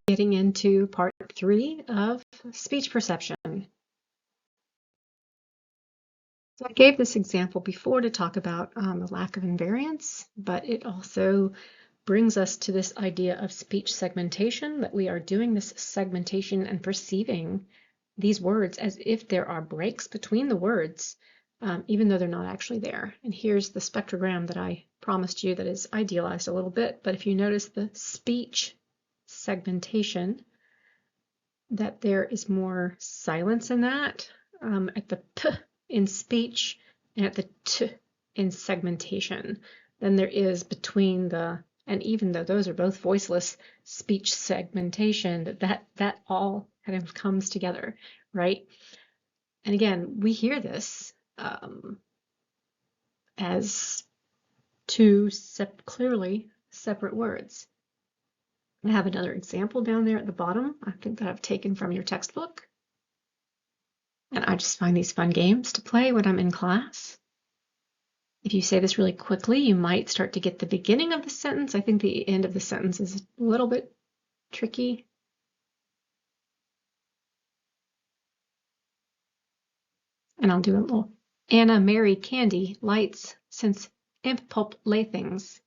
getting into part 3 of speech perception. So I gave this example before to talk about the lack of invariance, but it also brings us to this idea of speech segmentation, that we are doing this segmentation and perceiving these words as if there are breaks between the words, even though they're not actually there. And here's the spectrogram that I promised you that is idealized a little bit, but if you notice the speech segmentation, that there is more silence in that at the p in speech and at the t in segmentation than there is between the, and even though those are both voiceless, speech segmentation, that all kind of comes together, right? And again, we hear this as two clearly separate words. I have another example down there at the bottom, I think that I've taken from your textbook. And I just find these fun games to play when I'm in class. If you say this really quickly, you might start to get the beginning of the sentence. I think the end of the sentence is a little bit tricky. And I'll do a little Anna Mary Candy lights since imp pulp laythings.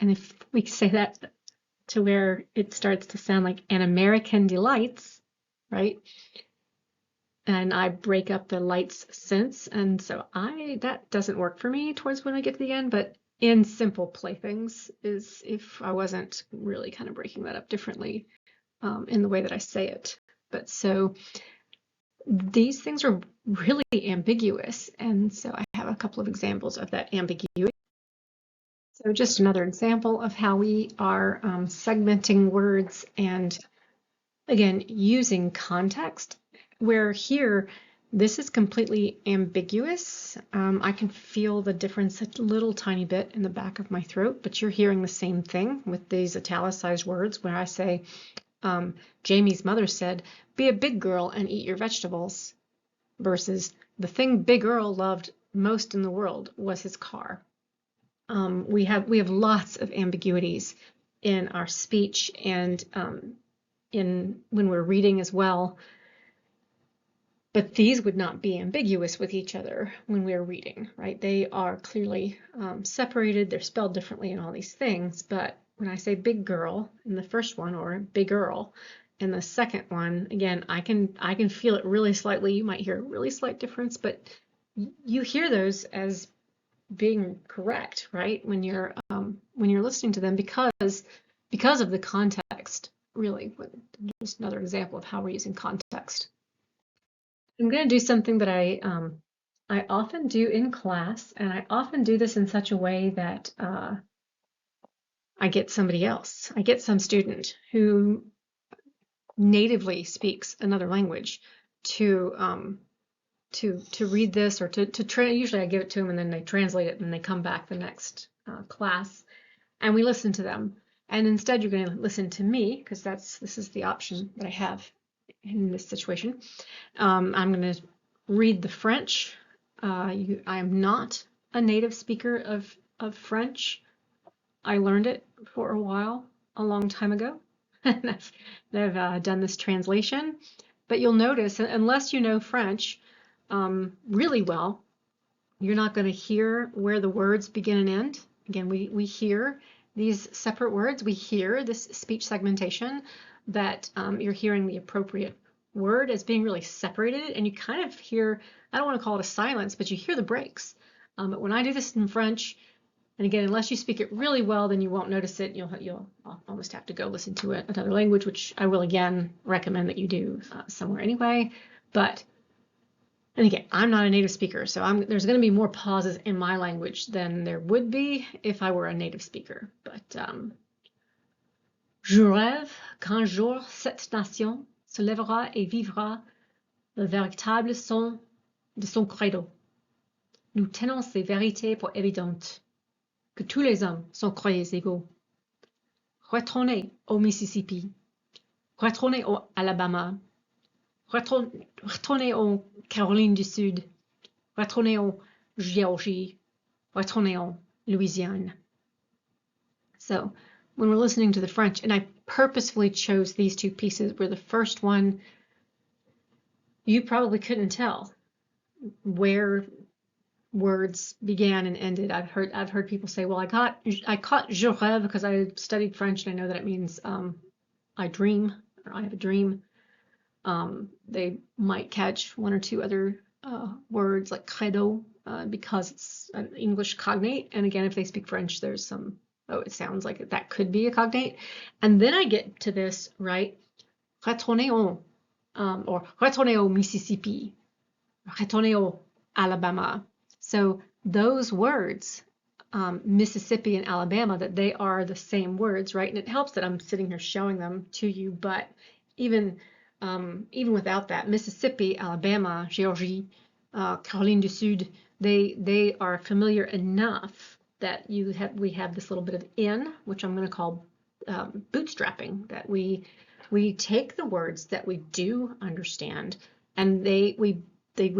And if we say that to where it starts to sound like an American delights, right? And I break up the lights since, and so that doesn't work for me towards when I get to the end, but in simple playthings is if I wasn't really kind of breaking that up differently in the way that I say it. But so these things are really ambiguous, and so I have a couple of examples of that ambiguity. So just another example of how we are segmenting words and, again, using context, where here, this is completely ambiguous. I can feel the difference a little tiny bit in the back of my throat, but you're hearing the same thing with these italicized words where I say, Jamie's mother said, be a big girl and eat your vegetables, versus the thing Big Earl loved most in the world was his car. We have lots of ambiguities in our speech and when we're reading as well. But these would not be ambiguous with each other when we're reading, right? They are clearly separated, they're spelled differently and all these things, but when I say big girl in the first one or big girl in the second one, again, I can feel it really slightly. You might hear a really slight difference, but you hear those as being correct, right? When you're listening to them because of the context, really. Just another example of how we're using context. I'm going to do something that I often do in class, and I often do this in such a way that I get somebody else. I get some student who natively speaks another language to read this or to usually I give it to them and then they translate it and they come back the next class and we listen to them. And instead you're going to listen to me because this is the option that I have in this situation. I'm going to read the French. I am not a native speaker of French. I learned it for a while, a long time ago. And I've done this translation. But you'll notice, unless you know French really well, you're not going to hear where the words begin and end. Again, we hear these separate words. We hear this speech segmentation that you're hearing the appropriate word as being really separated, and you kind of hear, I don't want to call it a silence, but you hear the breaks. But when I do this in French, and again, unless you speak it really well, then you won't notice it. You'll almost have to go listen to it another language, which I will again recommend that you do somewhere anyway. And again, I'm not a native speaker, so there's going to be more pauses in my language than there would be if I were a native speaker. But je rêve qu'un jour cette nation se lèvera et vivra le véritable son de son credo. Nous tenons ces vérités pour évidentes, que tous les hommes sont croyés égaux. Retournez au Mississippi, retournez au Alabama, retournez aux Carolines du Sud, retournez en Géorgie, retournez en Louisiane. So when we're listening to the French, and I purposefully chose these two pieces where the first one, you probably couldn't tell where words began and ended. I've heard people say, well, I caught je rêve because I studied French and I know that it means I dream or I have a dream. They might catch one or two other words like credo because it's an English cognate. And again, if they speak French, there's some, oh, it sounds like that could be a cognate. And then I get to this, right? Retourner or retourner au Mississippi, retourner au Alabama. So those words, Mississippi and Alabama, that they are the same words, right? And it helps that I'm sitting here showing them to you, but even without that, Mississippi, Alabama, Georgie, Caroline du Sud, they are familiar enough that we have this little bit of in, which I'm going to call bootstrapping, that we take the words that we do understand and we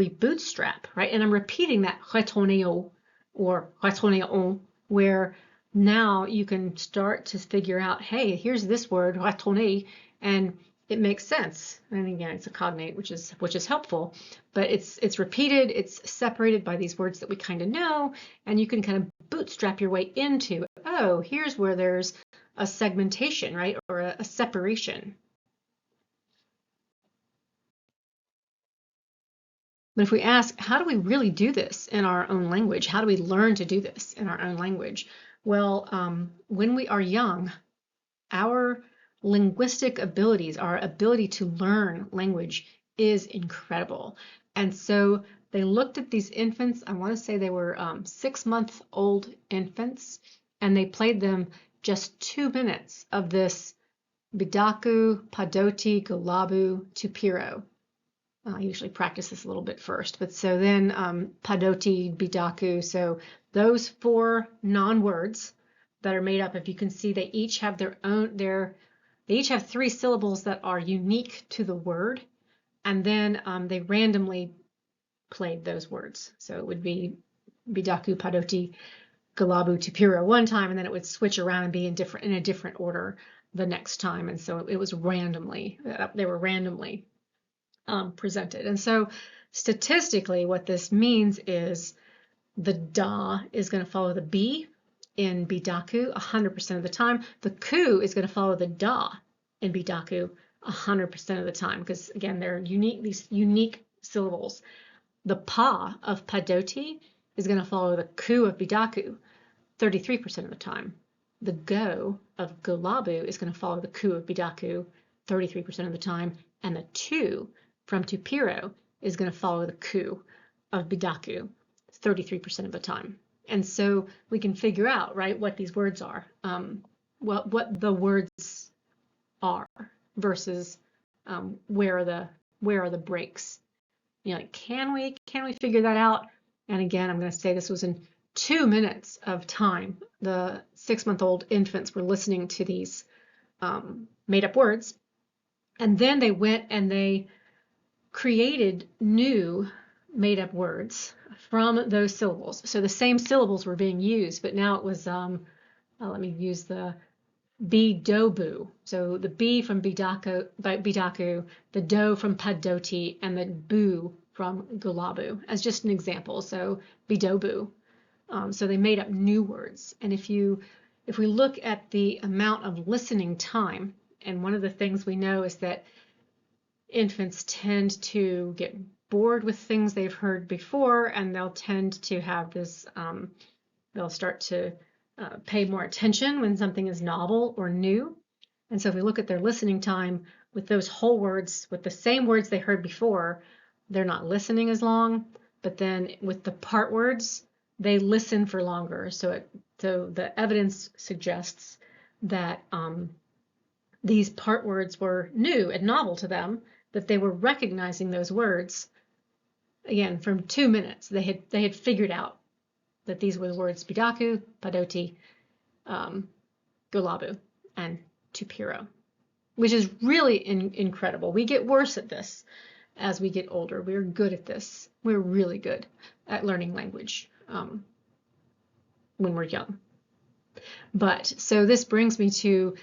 bootstrap, right? And I'm repeating that retourner au or retourner on, where now you can start to figure out, hey, here's this word, retourner, and it makes sense. And again, it's a cognate, which is helpful, but it's repeated, it's separated by these words that we kind of know, and you can kind of bootstrap your way into, oh, here's where there's a segmentation, right? Or a separation. But if we ask, how do we really do this in our own language? How do we learn to do this in our own language? Well, when we are young, our linguistic abilities, our ability to learn language is incredible. And so they looked at these infants, I want to say they were 6-month-old infants, and they played them just 2 minutes of this Bidaku, Padoti, Gulabu, Tupiro. I usually practice this a little bit first, but so then Padoti, Bidaku, so those 4 non-words that are made up, if you can see, they each have they each have 3 syllables that are unique to the word, and then they randomly played those words. So it would be Bidaku, Padoti, Gulabu, Tupiro one time, and then it would switch around and be in a different order the next time. And so it was they were randomly presented. And so statistically, what this means is the da is going to follow the b in Bidaku 100% of the time. The ku is going to follow the da in Bidaku 100% of the time, because again, they're unique, these unique syllables. The pa of Padoti is going to follow the ku of Bidaku 33% of the time. The go of Gulabu is going to follow the ku of Bidaku 33% of the time, and the tu from Tupiro is going to follow the ku of Bidaku 33% of the time. And so we can figure out, right, what these words are, what the words are versus where are the breaks. You know, like, can we figure that out? And again, I'm going to say this was in 2 minutes of time. The 6-month-old infants were listening to these made up words, and then they went and they created new made up words from those syllables. So the same syllables were being used, but now it was, let me use the Bidobu. So the B from Bidaku, the do from Padoti, and the bu from Gulabu as just an example. So Bidobu. So they made up new words. And if we look at the amount of listening time, and one of the things we know is that infants tend to get bored with things they've heard before, and they'll tend to have this, they'll start to pay more attention when something is novel or new. And so if we look at their listening time with those whole words, with the same words they heard before, they're not listening as long, but then with the part words, they listen for longer. So the evidence suggests that these part words were new and novel to them, that they were recognizing those words, again, from 2 minutes. They had figured out that these were the words Bidaku, Padoti, Gulabu, and Tupiro, which is really incredible. We get worse at this as we get older. We're good at this. We're really good at learning language when we're young. But so this brings me to,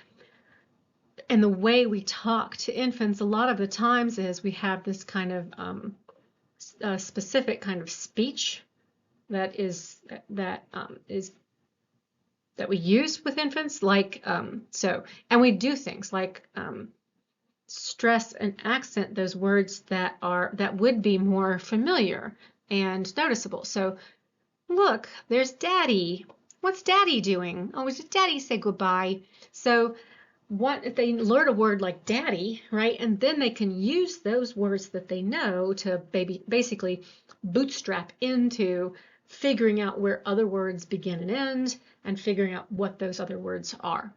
and the way we talk to infants a lot of the times is we have this kind of specific kind of speech that is that we use with infants, like and we do things like stress and accent those words that would be more familiar and noticeable. So look, there's Daddy. What's Daddy doing? Oh, did Daddy say goodbye? So what if they learn a word like Daddy, right? And then they can use those words that they know to basically bootstrap into figuring out where other words begin and end and figuring out what those other words are.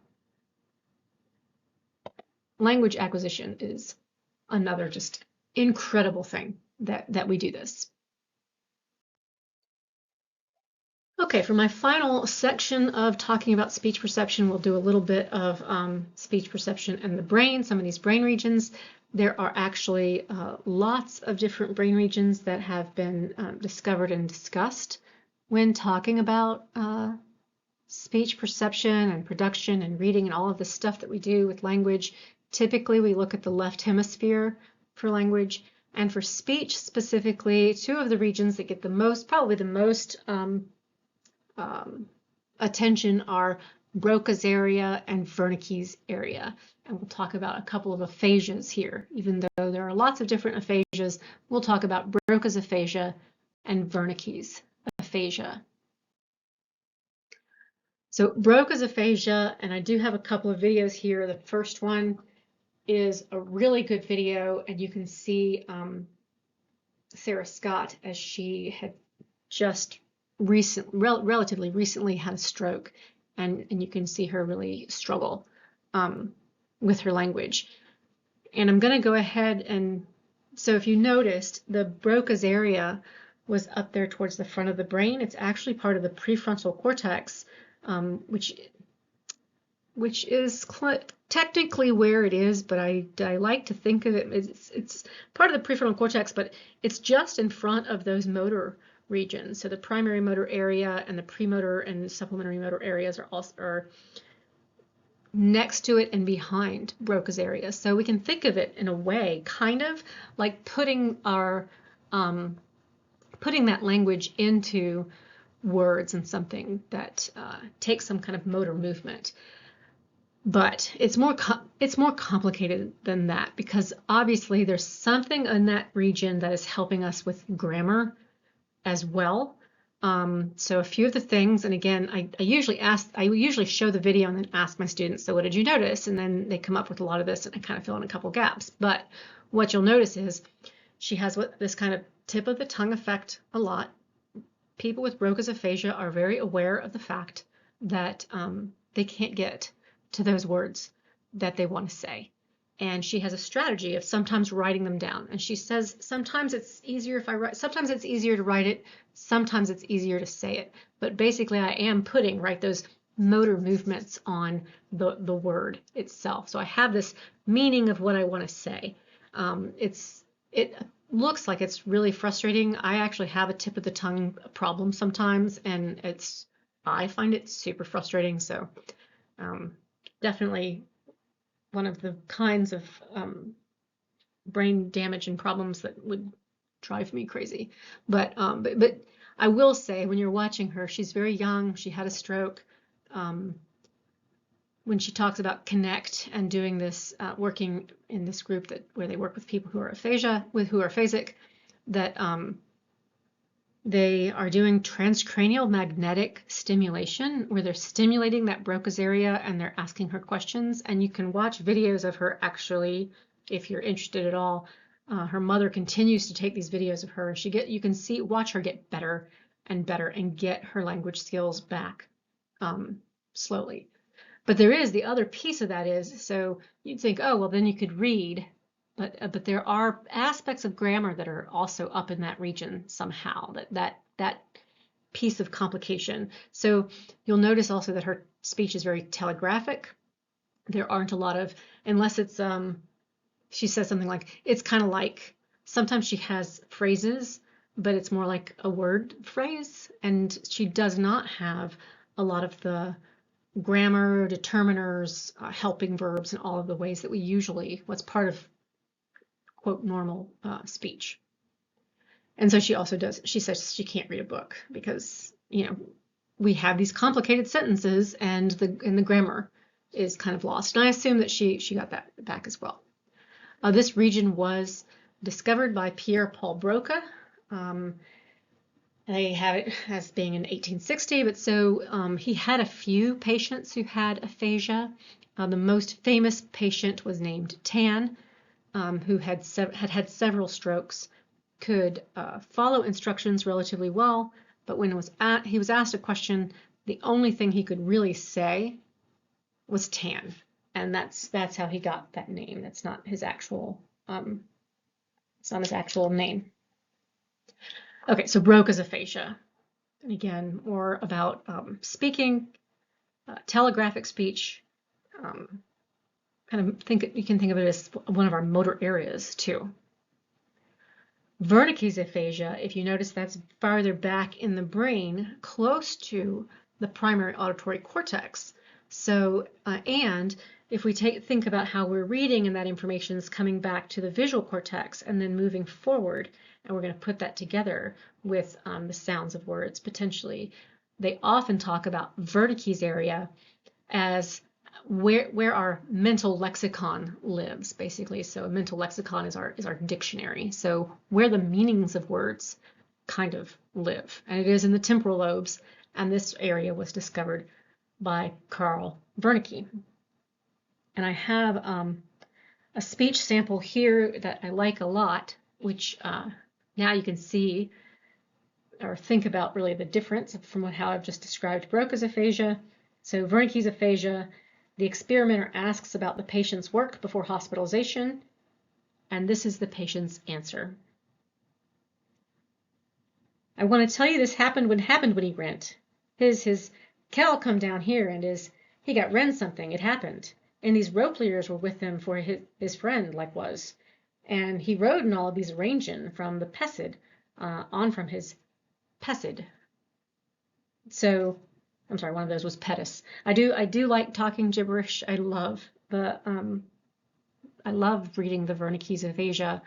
Language acquisition is another just incredible thing that we do this. Okay, for my final section of talking about speech perception, we'll do a little bit of speech perception and the brain, some of these brain regions. There are actually lots of different brain regions that have been discovered and discussed when talking about speech perception and production and reading and all of the stuff that we do with language. Typically, we look at the left hemisphere for language, and for speech specifically, two of the regions that get the most, probably the most attention are Broca's area and Wernicke's area. And we'll talk about a couple of aphasias here. Even though there are lots of different aphasias, we'll talk about Broca's aphasia and Wernicke's aphasia. So Broca's aphasia, and I do have a couple of videos here. The first one is a really good video, and you can see Sarah Scott as she had just relatively recently had a stroke, and you can see her really struggle with her language. And I'm going to go ahead and, so if you noticed, the Broca's area was up there towards the front of the brain. It's actually part of the prefrontal cortex, which is technically where it is, but I like to think of it, it's part of the prefrontal cortex, but it's just in front of those motor regions. So the primary motor area and the premotor and supplementary motor areas are next to it and behind Broca's area. So we can think of it in a way, kind of like putting our putting that language into words and something that takes some kind of motor movement. But it's more complicated than that, because obviously there's something in that region that is helping us with grammar as well. So a few of the things, and again, I usually show the video and then ask my students, so what did you notice? And then they come up with a lot of this, and I kind of fill in a couple gaps. But what you'll notice is she has this kind of tip of the tongue effect a lot. People with Broca's aphasia are very aware of the fact that they can't get to those words that they want to say. And she has a strategy of sometimes writing them down. And she says, sometimes it's easier if I write, sometimes it's easier to write it, sometimes it's easier to say it. But basically I am putting, right, those motor movements on the word itself. So I have this meaning of what I want to say. It looks like it's really frustrating. I actually have a tip of the tongue problem sometimes, and I find it super frustrating. So definitely one of the kinds of brain damage and problems that would drive me crazy. But I will say, when you're watching her, she's very young. She had a stroke. When she talks about connect and doing this, working in this group where they work with people who are aphasic, that they are doing transcranial magnetic stimulation, where they're stimulating that Broca's area and they're asking her questions. And you can watch videos of her actually, if you're interested at all. Her mother continues to take these videos of her, and you can watch her get better and better and get her language skills back slowly. But there is the other piece of that is, so you'd think, oh, well, then you could read. But there are aspects of grammar that are also up in that region somehow, that piece of complication. So you'll notice also that her speech is very telegraphic. There aren't a lot of, unless it's, she says something like, it's kind of like, sometimes she has phrases, but it's more like a word phrase. And she does not have a lot of the grammar, determiners, helping verbs, and all of the ways that we usually, what's part of, quote, normal speech. And so she also does, she says she can't read a book because, you know, we have these complicated sentences and the grammar is kind of lost. And I assume that she got that back as well. This region was discovered by Pierre-Paul Broca. They have it as being in 1860, but so he had a few patients who had aphasia. The most famous patient was named Tan, who had had several strokes, could follow instructions relatively well, but when he was asked a question, the only thing he could really say was Tan, and that's how he got that name. That's not his actual it's not his actual name. Okay, so Broca's aphasia, and again, more about speaking, telegraphic speech. Kind of you can think of it as one of our motor areas too. Wernicke's aphasia, if you notice, that's farther back in the brain, close to the primary auditory cortex. So, and if we think about how we're reading and that information is coming back to the visual cortex and then moving forward, and we're going to put that together with the sounds of words potentially, they often talk about Wernicke's area as where our mental lexicon lives, basically. So a mental lexicon is our dictionary. So where the meanings of words kind of live, and it is in the temporal lobes. And this area was discovered by Carl Wernicke. And I have a speech sample here that I like a lot, which now you can see or think about really the difference from how I've just described Broca's aphasia. So Wernicke's aphasia, the experimenter asks about the patient's work before hospitalization, and this is the patient's answer. I want to tell you this happened when he rent. His cow come down here and he got rent something, it happened. And these rope leaders were with him for his friend, like was. And he rode in all of these arrangin from the pessid, on from his pessid. So, I'm sorry, one of those was pedis. I do like talking gibberish. I love reading the Wernicke's aphasia,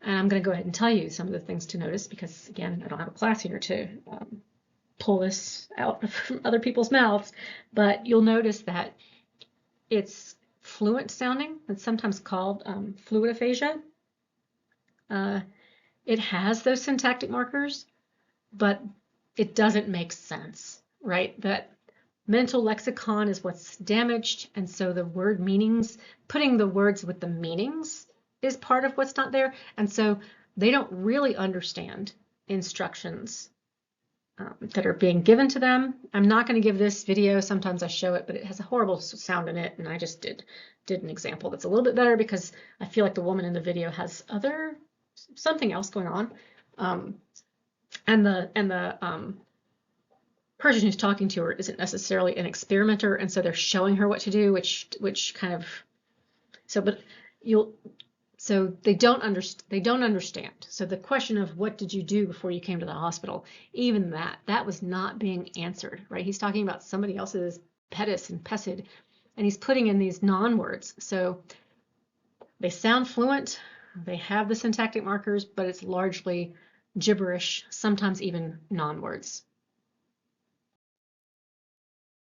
and I'm going to go ahead and tell you some of the things to notice because, again, I don't have a class here to pull this out from other people's mouths, but you'll notice that it's fluent sounding. It's sometimes called fluid aphasia. It has those syntactic markers, but it doesn't make sense, right? That mental lexicon is what's damaged, and so the word meanings, putting the words with the meanings is part of what's not there, and so they don't really understand instructions that are being given to them. I'm not going to give this video, sometimes I show it, but it has a horrible sound in it, and I just did an example that's a little bit better because I feel like the woman in the video has something else going on. And the person who's talking to her isn't necessarily an experimenter, and so they're showing her what to do, which kind of so they don't understand. So the question of what did you do before you came to the hospital, even that was not being answered, right? He's talking about somebody else's pedis and pessid, and he's putting in these non-words. So they sound fluent, they have the syntactic markers, but it's largely gibberish, sometimes even non-words.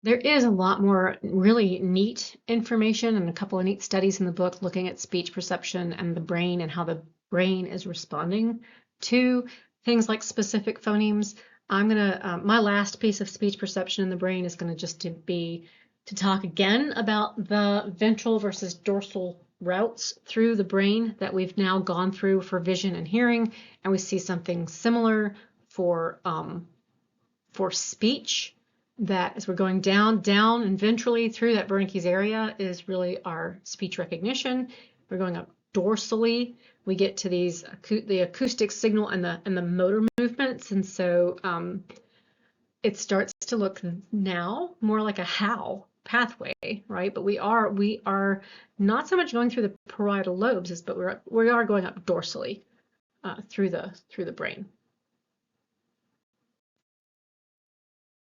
There is a lot more really neat information and a couple of neat studies in the book looking at speech perception and the brain and how the brain is responding to things like specific phonemes. My last piece of speech perception in the brain is going to just be to talk again about the ventral versus dorsal routes through the brain that we've now gone through for vision and hearing, and we see something similar for speech, that as we're going down and ventrally through that Wernicke's area is really our speech recognition. We're going up dorsally, we get to the acoustic signal and the motor movements, and so it starts to look now more like a how pathway, right? But we are not so much going through the parietal lobes, but we are going up dorsally through the brain.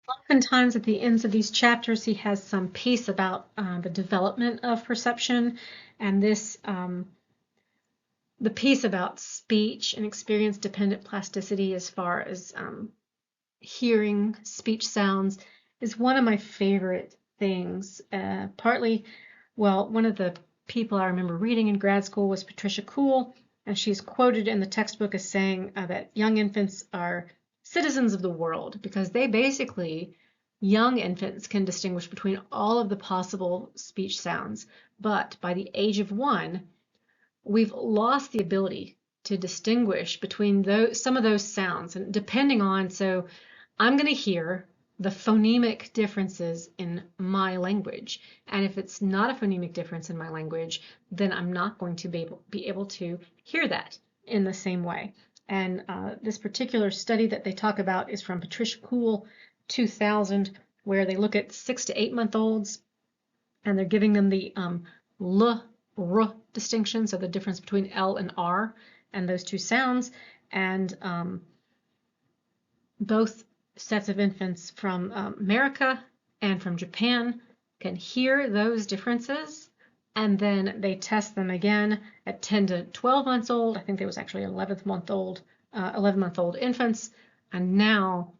Oftentimes at the ends of these chapters, he has some piece about the development of perception, and this the piece about speech and experience-dependent plasticity as far as hearing speech sounds is one of my favorite things. Partly, well, one of the people I remember reading in grad school was Patricia Kuhl, and she's quoted in the textbook as saying that young infants are citizens of the world because they basically, young infants can distinguish between all of the possible speech sounds, but by the age of 1, we've lost the ability to distinguish between some of those sounds, and depending on, so I'm going to hear the phonemic differences in my language, and if it's not a phonemic difference in my language, then I'm not going to be able to hear that in the same way. And this particular study that they talk about is from Patricia Kuhl, 2000, where they look at 6 to 8 month olds, and they're giving them the l, r distinction, so the difference between L and R, and those two sounds, and both sets of infants from America and from Japan can hear those differences, and then they test them again at 10 to 12 months old. I think there was actually 11-month-old infants, and now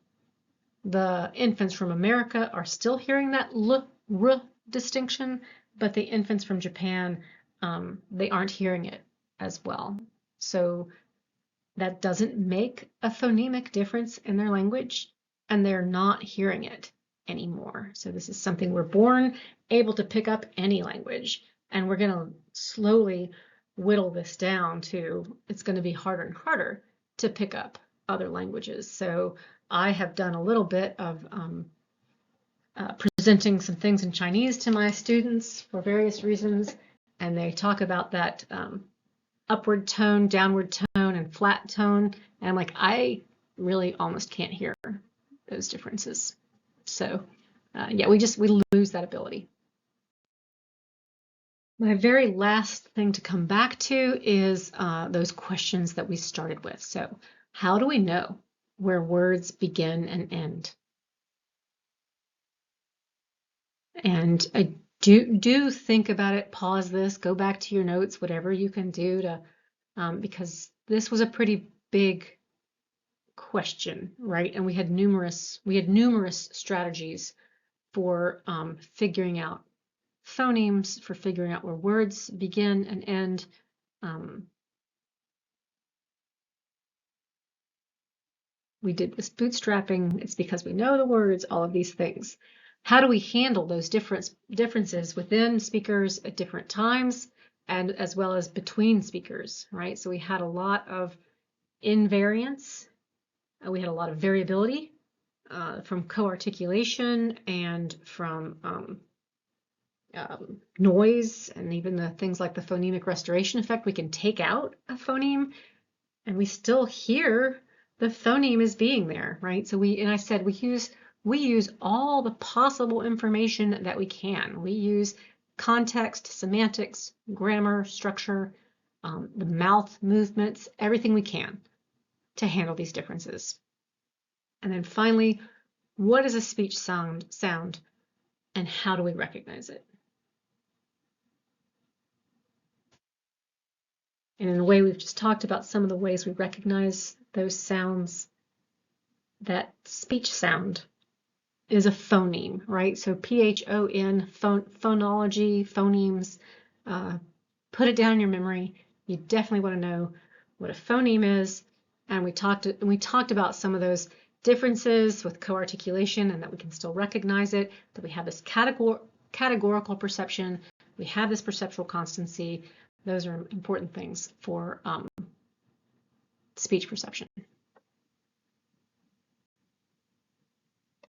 the infants from America are still hearing that l, r distinction, but the infants from Japan, they aren't hearing it as well. So that doesn't make a phonemic difference in their language, and they're not hearing it anymore. So this is something we're born able to pick up any language, and we're going to slowly whittle this down to it's going to be harder and harder to pick up other languages. So I have done a little bit of presenting some things in Chinese to my students for various reasons, and they talk about that upward tone, downward tone, and flat tone, and I'm like, I really almost can't hear those differences. So yeah, we lose that ability. My very last thing to come back to is those questions that we started with. So how do we know where words begin and end? And I do think about it, pause this, go back to your notes, whatever you can do to, because this was a pretty big question, right? And we had numerous strategies for figuring out phonemes, for figuring out where words begin and end. We did this bootstrapping. It's because we know the words, all of these things. How do we handle those differences within speakers at different times, and as well as between speakers, right? So we had a lot of invariance. We had a lot of variability from co-articulation and from noise, and even the things like the phonemic restoration effect. We can take out a phoneme and we still hear the phoneme as being there, right? So I said we use all the possible information that we can. We use context, semantics, grammar, structure, the mouth movements, everything we can to handle these differences. And then finally, what is a speech sound, and how do we recognize it? And in a way, we've just talked about some of the ways we recognize those sounds. That speech sound is a phoneme, right? So P-H-O-N, phonology, phonemes, put it down in your memory. You definitely want to know what a phoneme is. And we talked about some of those differences with co-articulation, and that we can still recognize it, that we have this categorical perception, we have this perceptual constancy. Those are important things for speech perception.